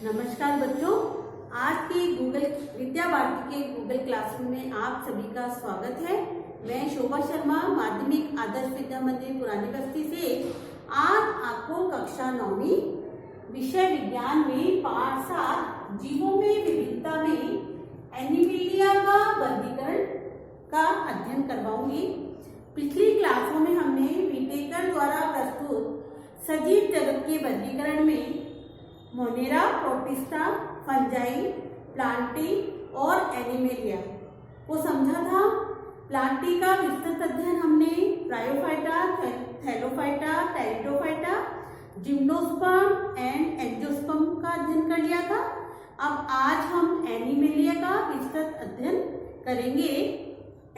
नमस्कार बच्चों, आज के गूगल विद्या भारती के गूगल क्लासरूम में आप सभी का स्वागत है। मैं शोभा शर्मा माध्यमिक आदर्श विद्या मंदिर पुरानी बस्ती से आज आपको कक्षा 9वीं विषय विज्ञान में पाठ 7 जीवों में विविधता में एनिमेलिया का वर्गीकरण का अध्ययन करवाऊंगी। पिछली क्लासों में हमने विटेकर द्वारा प्रस्तुत सजीव जगत के वर्गीकरण में मोनेरा, प्रोटिस्टा, फंजाई, प्लांटी और एनिमेलिया को समझा था। प्लांटी का विस्तृत अध्ययन हमने bryophyta, Thallophyta, pteridophyta, gymnosperm and angiosperm का अध्ययन कर लिया था। अब आज हम एनिमेलिया का विस्तृत अध्ययन करेंगे।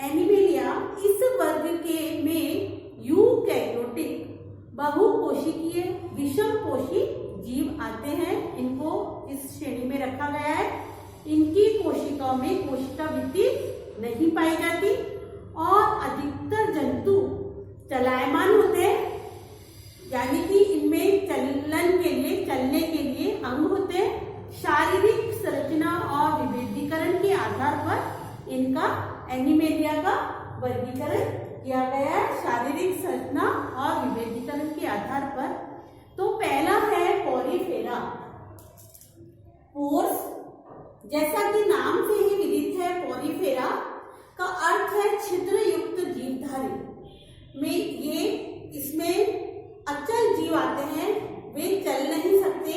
एनिमेलिया इस वर्ग के में यूकैरियोटिक बहुकोशिकीय विषमपोषी जीव आते हैं। इनको इस श्रेणी में रखा गया है। इनकी कोशिकाओं में कोशिका भित्ति नहीं पाई जाती और अधिकतर जंतु चलायमान होते हैं, यानी कि इनमें चलने के लिए अंग होते हैं। शारीरिक संरचना और विभेदीकरण के आधार पर इनका एनिमेलिया का वर्गीकरण किया गया है। शारीरिक संरचना और विभेदीकरण के आधार पर तो पहला है पोरीफेरा। पोर्स, जैसा कि नाम से ही विदित है, पोरीफेरा का अर्थ है छिद्र युक्त जीवधारी में ये इसमें अचल जीव आते हैं। वे चल नहीं सकते,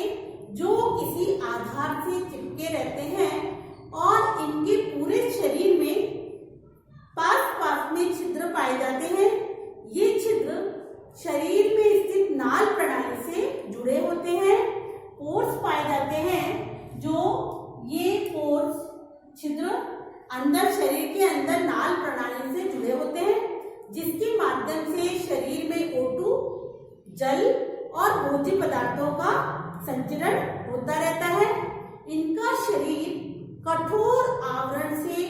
जो किसी आधार से चिपके रहते हैं और इनके पूरे शरीर में पास में छिद्र पाए जाते हैं। ये छिद्र शरीर में स्थित नाल प्रणाली से जुड़े होते हैं। पोर्स पाए जाते हैं, जो ये पोर्स छिद्र अंदर शरीर के अंदर नाल प्रणाली से जुड़े होते हैं, जिसके माध्यम से शरीर में O2, जल और भोज्य पदार्थों का संचरण होता रहता है। इनका शरीर कठोर आवरण से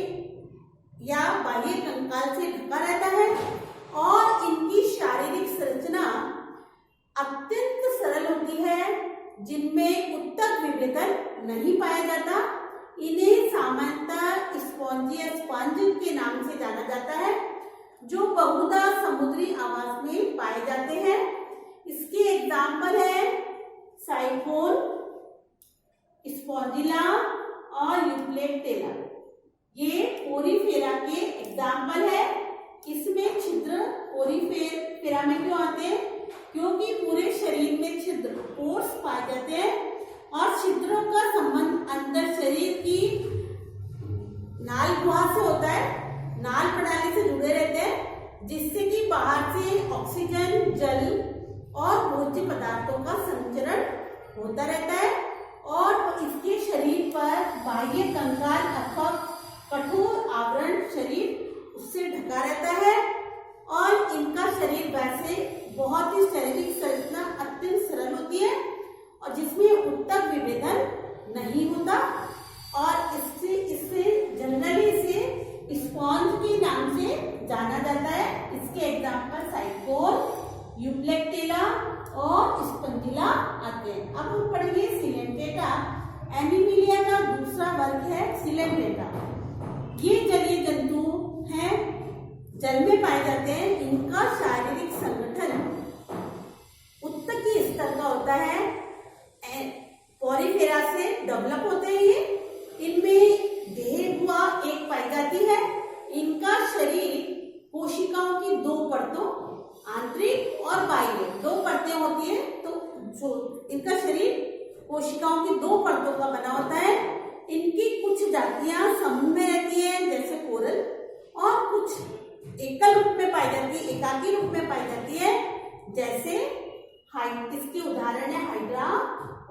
या बाह्य कंकाल से ढका रहता है और इनकी शारीरिक संरचना अत्यंत सरल होती है, जिनमें उत्तक विभेदन नहीं पाया जाता। इन्हें सामान्यतः स्पॉन्जिया स्पंज के नाम से जाना जाता है, जो बहुधा समुद्री आवास में पाए जाते हैं। इसके एग्जाम्पल है साइफोन, स्पॉन्जिला और यूप्लेटेला। ये पोरीफेरा के एग्जाम्पल है। इसमें छिद्र पोरीफेरा में क्यों आते हैं? क्योंकि पूरे शरीर में छिद्र पोर्स पाए जाते हैं और छिद्रों का संबंध अंदर शरीर की नाल गुहा से होता है। नाल प्रणाली से जुड़े रहते हैं, जिससे कि बाहर से ऑक्सीजन, जल और भोज्य पदार्थों का संचरण होता रहता है और इसके शरीर पर बाह्य कंकाल अथवा कठोर आवरण शरीर उससे ढका रहता है और इनका शरीर वैसे बहुत ही शारीरिक संरचना अत्यंत सरल होती है और जिसमें उत्तक विभेदन नहीं होता और इससे जनरली इसे स्पॉन्ज के नाम से जाना जाता है। इसके एग्जाम्पल साइकोन, यूप्लेटेला और स्पंजिला आते हैं। अब हम पढ़ेंगे सिलेंटेटा। एनिमेलिया का दूसरा वर्ग है सिलेंटेटा। ये जलीय जंतु हैं, जल में पाए जाते हैं। इनका शारीरिक संगठन उत्तकी स्तर का होता है। पोरीफेरा से डेवलप होते हैं ये। इनमें देह गुहा एक पाई जाती है। इनका शरीर कोशिकाओं की दो परतों, आंतरिक और बाह्य दो परतें होती है। तो इनका शरीर कोशिकाओं की दो परतों का बना होता है। इनकी कुछ जातियां समूह में रहती है, जैसे कोरल, और कुछ एकल रूप में पाई जाती है, एकाकी रूप में पाई जाती है, जैसे इसके उदाहरण है हाइड्रा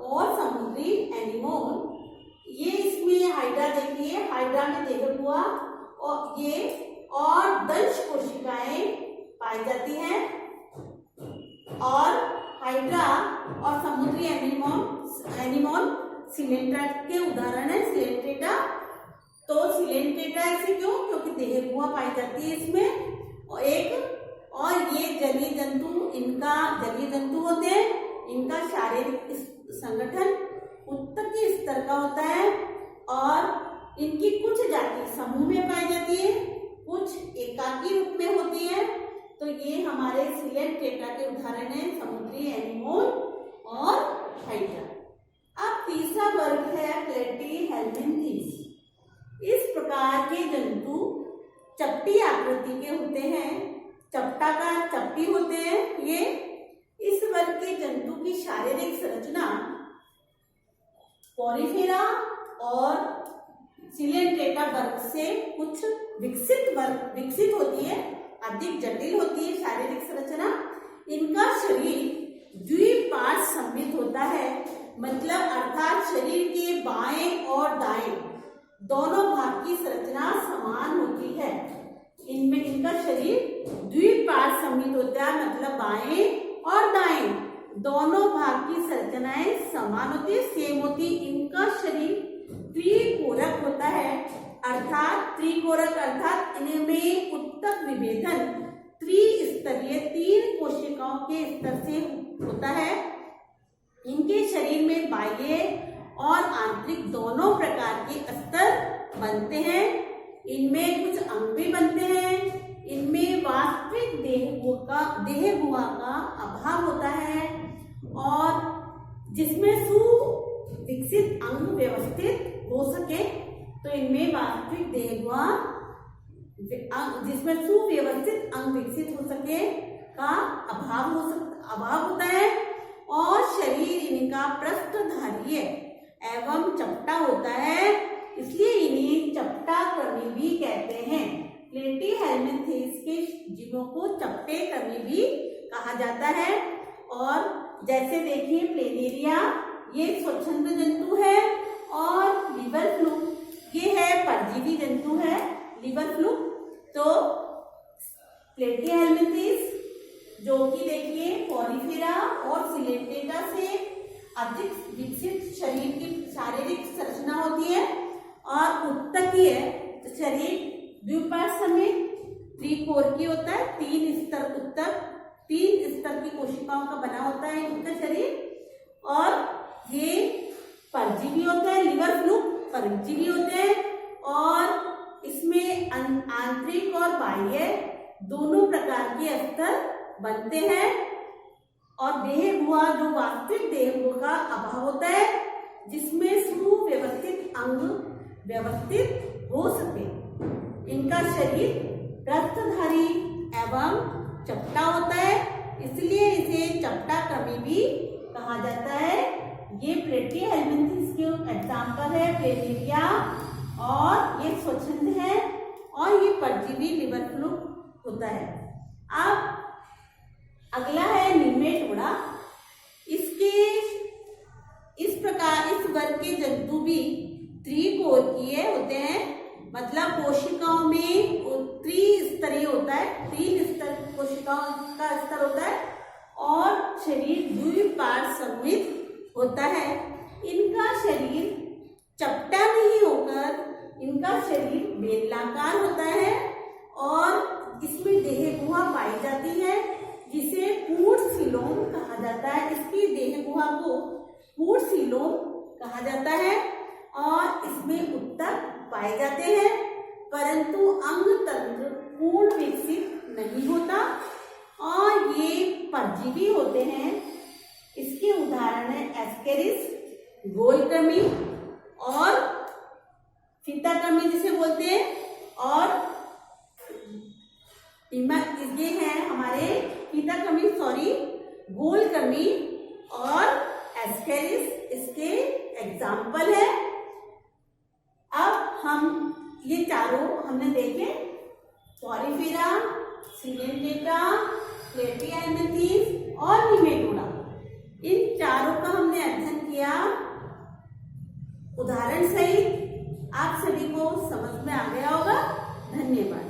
और समुद्री एनीमोन। ये इसमें हाइड्रा देखिए, हाइड्रा में देह गुहा और ये और दंश कोशिकाएं पाई जाती हैं और हाइड्रा और समुद्री एनीमोन सिलेंट्रा के उदाहरण है। सिलेंट्रेटा, तो सिलेंट्रेटा ऐसे क्यों? क्योंकि देह गुहा पाई जाती है इसमें और ये जलीय जंतु, इनका जलीय जंतु होते हैं। इनका शारीरिक संगठन उत्तक के स्तर का होता है और इनकी कुछ जाति समूह में पाई जाती है, कुछ एकाकी रूप में होती है। तो ये हमारे सिलेंट्रेटा के उदाहरण है, समुद्री एनीमोन और हाइड्रा। अब तीसरा वर्ग है प्लेटीहेल्मिन्थेस। इस प्रकार के जंतु चपटी आकृति के होते हैं, चपटाकार चपटी होते हैं ये। इस वर्ग के जंतु की शारीरिक संरचना पोरिफेरा और सिलेंट्रेटा वर्ग से कुछ विकसित होती है, अधिक जटिल होती है शारीरिक संरचना। इनका शरीर द्विपार्श्व सममित होता है, मतलब अर्थात शरीर के बाएं और दाएं दोनों भाग की संरचना समान होती है। इनमें इनका शरीर द्विपार्श्व सममित होता है, मतलब बाएं और दाएं दोनों भाग की संरचनाएं समान होती है, सेम होती है। इनका शरीर त्रिकोरक होता है, अर्थात त्रिकोरक अर्थात इनमें उत्तक विभेदन त्रिस्तरीय 3 कोशिकाओं के स्तर से होता है। इनके शरीर में बाह्य और आंतरिक दोनों प्रकार के स्तर बनते हैं। इनमें कुछ अंग भी बनते हैं। इनमें वास्तविक देह गुहा का अभाव होता है और जिसमें सुविकसित अंग व्यवस्थित हो सके, तो इनमें वास्तविक देह गुहा जिसमें सुव्यवस्थित अंग विकसित हो सके का अभाव होता है और शरीर इनका पृष्ठधारीय एवं चपटा होता है, इसलिए इन्हें चपटा कृमि भी कहते हैं। प्लेटीहेल्मिन्थेस के जीवों को चपटे कृमि भी कहा जाता है। और जैसे देखिए प्लेनेरिया ये स्वच्छंद जंतु है और लिवर फ्लूक ये है परजीवी जंतु है, लिवर फ्लूक। तो प्लेटीहेल्मिन्थेस जो कि देखिए पोरिफेरा और सिलेंट्रेटा से अधिक विकसित शरीर की शारीरिक संरचना होती है और उत्तकीय शरीर द्विपार्श्व में त्रिकोरकीय होता है, 3 स्तर की कोशिकाओं का बना होता है इनका शरीर। और ये परजीवी होता है, लिवर फ्लूक परजीवी होते हैं और इसमें आंतरिक और बाह्य दोनों प्रकार के स्तर बनते हैं। और देह गुहा जो वास्तविक देह गुहा का अभाव होता है, जिसमें सुव्यवस्थित अंग व्यवस्थित हो सके। इनका शरीर पृष्ठधारी एवं चपटा होता है, इसलिए इसे चपटा कृमि भी कहा जाता है। ये प्लेटीहेल्मिन्थेस के एग्जाम्पल है, प्लेनेरिया और ये स्वच्छंद है और ये परजीवी लिवर फ्लूक होता है। अब अगला है निमेटोडा। इस प्रकार इस वर्ग के जंतु भी त्रिकोरकीय होते हैं, मतलब कोशिकाओं में त्रिस्तरीय होता है, 3 स्तर कोशिकाओं का स्तर होता है और शरीर द्विपार्श्व सममित होता है। इनका शरीर चपटा नहीं होकर इनका शरीर बेलनाकार होता है और इसमें देह गुहा पाई जाती है, जिसे पूर्णसीलोम कहा जाता है। इसकी देह गुहा को पूर्णसीलोम कहा जाता है और इसमें उत्तक पाए जाते हैं, परंतु अंग तंत्र पूर्ण विकसित नहीं होता और ये परजीवी होते हैं। इसके उदाहरण है एस्केरिस, गोलकृमि और फीताकृमि जिसे बोलते हैं, और ये है हमारे फीताकृमि गोलकृमि और एस्केरिस इसके एग्जाम्पल है। अब हम ये चारों हमने देखे, पोरिफेरा, सिलेंट्रेटा, प्लेटीहेल्मिन्थेस और निमेटोडा, इन चारों का हमने अध्ययन किया उदाहरण सहित। आप सभी को समझ में आ गया होगा। धन्यवाद।